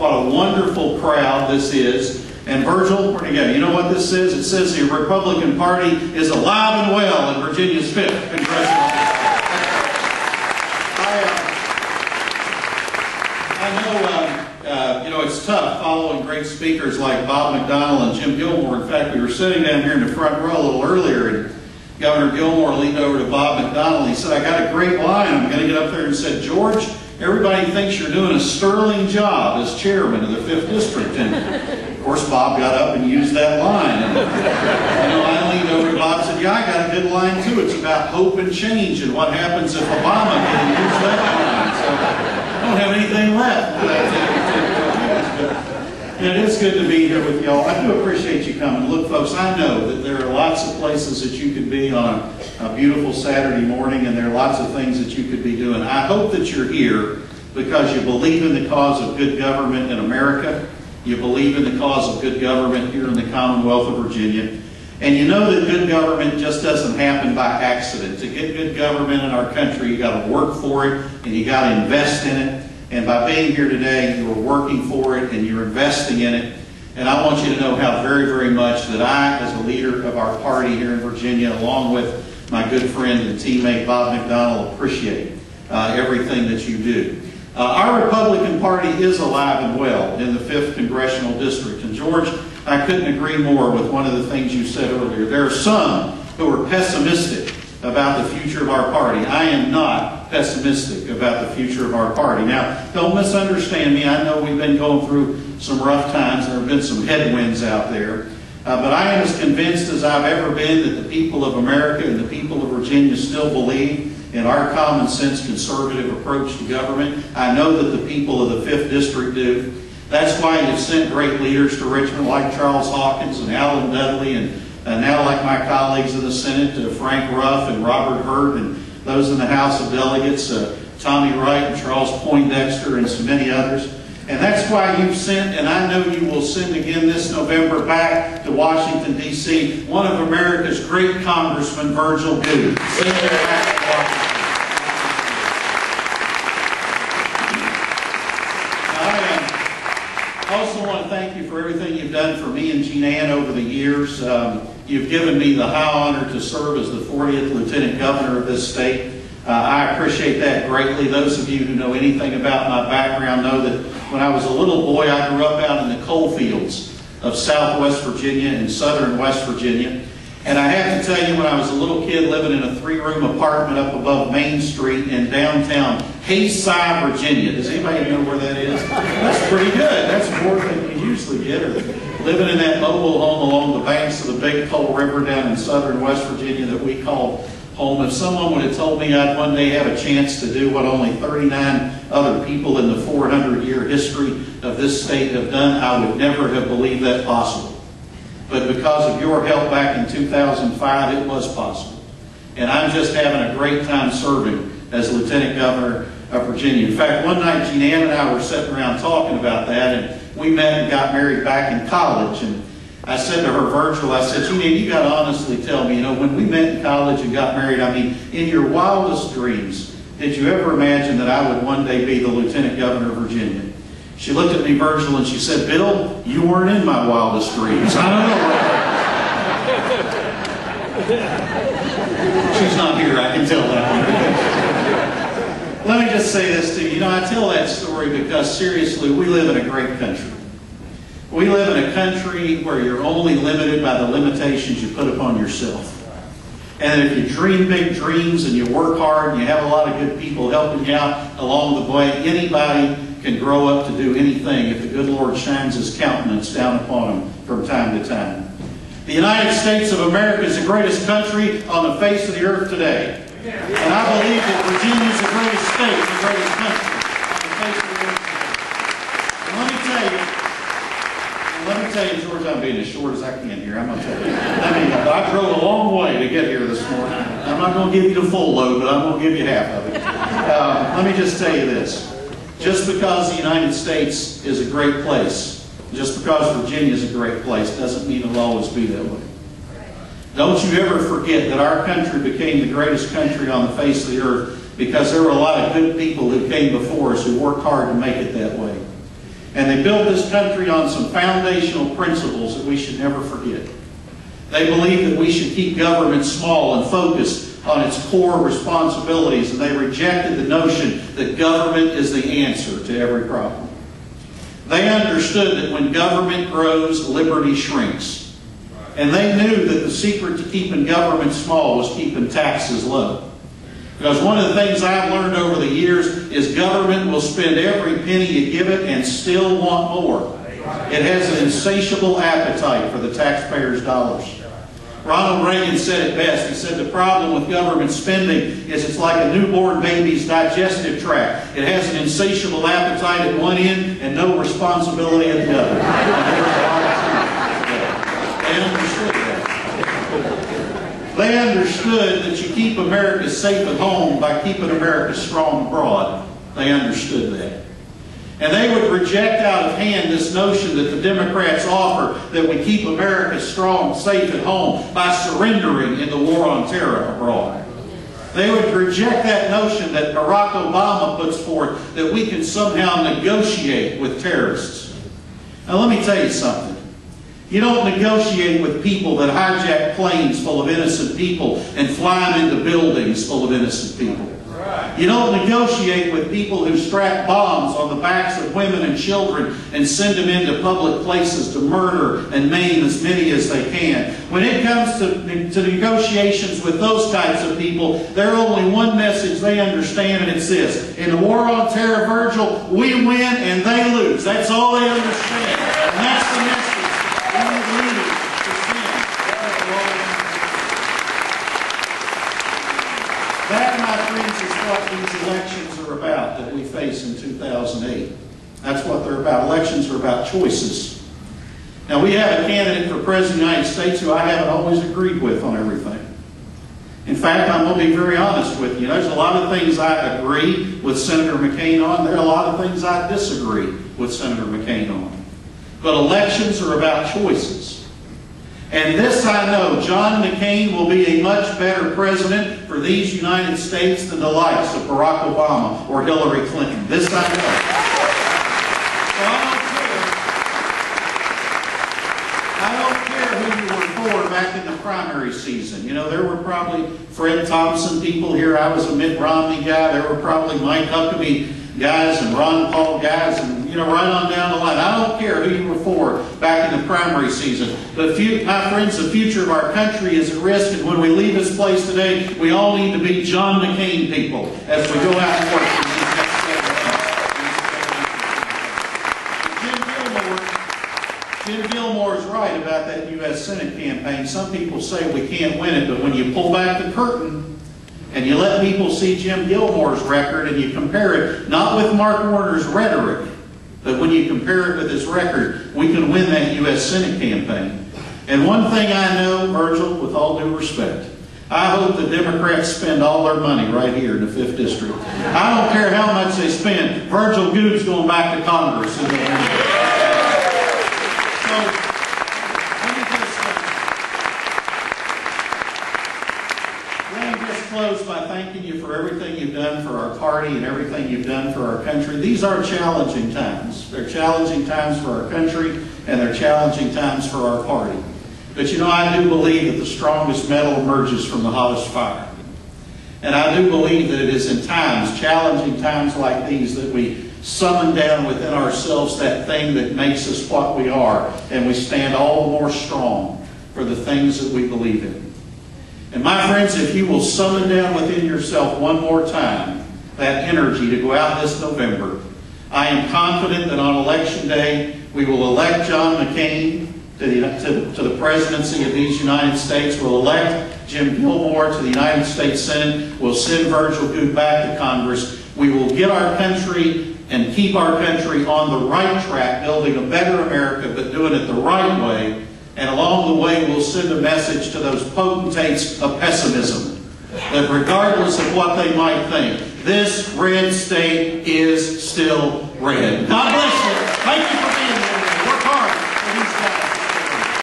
what a wonderful crowd this is. And Virgil, where'd you go? You know what this says? It says the Republican Party is alive and well in Virginia's 5th Congressional District. I know, it's tough following great speakers like Bob McDonnell and Jim Gilmore. In fact, we were sitting down here in the front row a little earlier, and Governor Gilmore leaned over to Bob McDonnell and he said, I got a great line. I'm going to get up there and said, George, everybody thinks you're doing a sterling job as chairman of the 5th District. And of course, Bob got up and used that line. And, I leaned over to Bob and said, yeah, I got a good line too. It's about hope and change and what happens if Obama can use that line. So I don't have anything left. And it is good to be here with y'all. I do appreciate you coming. Look, folks, I know that there are lots of places that you could be on a beautiful Saturday morning, and there are lots of things that you could be doing. I hope that you're here because you believe in the cause of good government in America. You believe in the cause of good government here in the Commonwealth of Virginia. And you know that good government just doesn't happen by accident. To get good government in our country, you got to work for it, and you got to invest in it. And by being here today, you're working for it and you're investing in it. And I want you to know how very, very much that I, as a leader of our party here in Virginia, along with my good friend and teammate Bob McDonnell, appreciate everything that you do. Our Republican Party is alive and well in the 5th Congressional District. And George, I couldn't agree more with one of the things you said earlier. There are some who are pessimistic about the future of our party. I am not pessimistic about the future of our party. Now, don't misunderstand me. I know we've been going through some rough times. There have been some headwinds out there. But I am as convinced as I've ever been that the people of America and the people of Virginia still believe in our common sense conservative approach to government. I know that the people of the 5th District do. That's why you've sent great leaders to Richmond like Charles Hawkins and Alan Dudley, and now like my colleagues in the Senate, Frank Ruff and Robert Hurt, and those in the House of Delegates, Tommy Wright and Charles Poindexter, and so many others. And that's why you've sent, and I know you will send again this November, back to Washington, D.C., one of America's great congressmen, Virgil Goode. Send him back to Washington. I also want to thank you for everything you've done for me and Jean Ann over the years. You've given me the high honor to serve as the 40th Lieutenant Governor of this state. I appreciate that greatly. Those of you who know anything about my background know that when I was a little boy, I grew up out in the coal fields of southwest Virginia and southern West Virginia. And I have to tell you, when I was a little kid living in a 3-room apartment up above Main Street in downtown Hayside, Virginia. Does anybody know where that is? That's pretty good. That's more than you usually get. Or living in that mobile home along the banks of the Big Coal River down in southern West Virginia that we call home. If someone would have told me I'd one day have a chance to do what only 39 other people in the 400-year history of this state have done, I would never have believed that possible. But because of your help back in 2005, it was possible. And I'm just having a great time serving as Lieutenant Governor of Virginia. In fact, one night, Jean Ann and I were sitting around talking about that, and we met and got married back in college. And I said to her, Virgil, I said, Jean Ann, you got to honestly tell me, when we met in college and got married, in your wildest dreams, did you ever imagine that I would one day be the Lieutenant Governor of Virginia? She looked at me, Virgil, and she said, Bill, you weren't in my wildest dreams. I don't know. She's not here, I can tell that. Let me just say this to you. I tell that story because, seriously, we live in a great country. We live in a country where you're only limited by the limitations you put upon yourself. And if you dream big dreams and you work hard and you have a lot of good people helping you out along the way, anybody can grow up to do anything if the good Lord shines His countenance down upon them from time to time. The United States of America is the greatest country on the face of the earth today. And I believe that Virginia is the greatest state, the greatest country on the face of the earth today. And let me tell you, George, I'm being as short as I can here. I'm going to tell you. I drove a long way to get here this morning. I'm not going to give you the full load, but I'm going to give you half of it. Let me just tell you this. Just because the United States is a great place, just because Virginia is a great place, doesn't mean it'll always be that way. Don't you ever forget that our country became the greatest country on the face of the earth because there were a lot of good people who came before us who worked hard to make it that way. And they built this country on some foundational principles that we should never forget. They believed that we should keep government small and focused on its core responsibilities, and they rejected the notion that government is the answer to every problem. They understood that when government grows, liberty shrinks. And they knew that the secret to keeping government small was keeping taxes low. Because one of the things I've learned over the years is government will spend every penny you give it and still want more. It has an insatiable appetite for the taxpayers' dollars. Ronald Reagan said it best. He said the problem with government spending is it's like a newborn baby's digestive tract. It has an insatiable appetite at one end and no responsibility at the other. They understood that. They understood that you keep America safe at home by keeping America strong abroad. They understood that. And they would reject out of hand this notion that the Democrats offer that we keep America strong, safe at home by surrendering in the war on terror abroad. They would reject that notion that Barack Obama puts forth that we can somehow negotiate with terrorists. Now let me tell you something. You don't negotiate with people that hijack planes full of innocent people and fly them into buildings full of innocent people. You don't negotiate with people who strap bombs on the backs of women and children and send them into public places to murder and maim as many as they can. When it comes to negotiations with those types of people, there's only one message they understand, and it's this. In the war on terror, Virgil, we win and they lose. That's all they understand. And that's the message we need leaders to send. That, my friends, is what these elections are about that we face in 2008. That's what they're about. Elections are about choices. Now, we have a candidate for President of the United States who I haven't always agreed with on everything. In fact, I'm going to be very honest with you. There's a lot of things I agree with Senator McCain on. There are a lot of things I disagree with Senator McCain on. But elections are about choices. And this I know, John McCain will be a much better president for these United States than the likes of Barack Obama or Hillary Clinton. This I know. So I don't care who you were for back in the primary season. You know, there were probably Fred Thompson people here. I was a Mitt Romney guy. There were probably Mike Huckabee guys and Ron Paul guys and, you know, right on down the line. I don't care who you were for back in the primary season. But my friends, the future of our country is at risk, and when we leave this place today, we all need to be John McCain people as we go out and work for these next 7 months. Jim Gilmore is right about that U.S. Senate campaign. Some people say we can't win it, but when you pull back the curtain and you let people see Jim Gilmore's record and you compare it, not with Mark Warner's rhetoric, but when you compare it with his record, we can win that U.S. Senate campaign. And one thing I know, Virgil, with all due respect, I hope the Democrats spend all their money right here in the 5th District. I don't care how much they spend. Virgil Good's going back to Congress. So, close by thanking you for everything you've done for our party and everything you've done for our country. These are challenging times. They're challenging times for our country, and they're challenging times for our party. But you know, I do believe that the strongest metal emerges from the hottest fire. And I do believe that it is in times, challenging times like these, that we summon down within ourselves that thing that makes us what we are, and we stand all the more strong for the things that we believe in. And my friends, if you will summon down within yourself one more time that energy to go out this November, I am confident that on Election Day we will elect John McCain to the presidency of these United States. We'll elect Jim Gilmore to the United States Senate. We'll send Virgil Goode back to Congress. We will get our country and keep our country on the right track, building a better America, but doing it the right way. And along the way, we'll send a message to those potentates of pessimism that regardless of what they might think, this red state is still red. God bless you. Thank you for being here today. Work hard for these guys.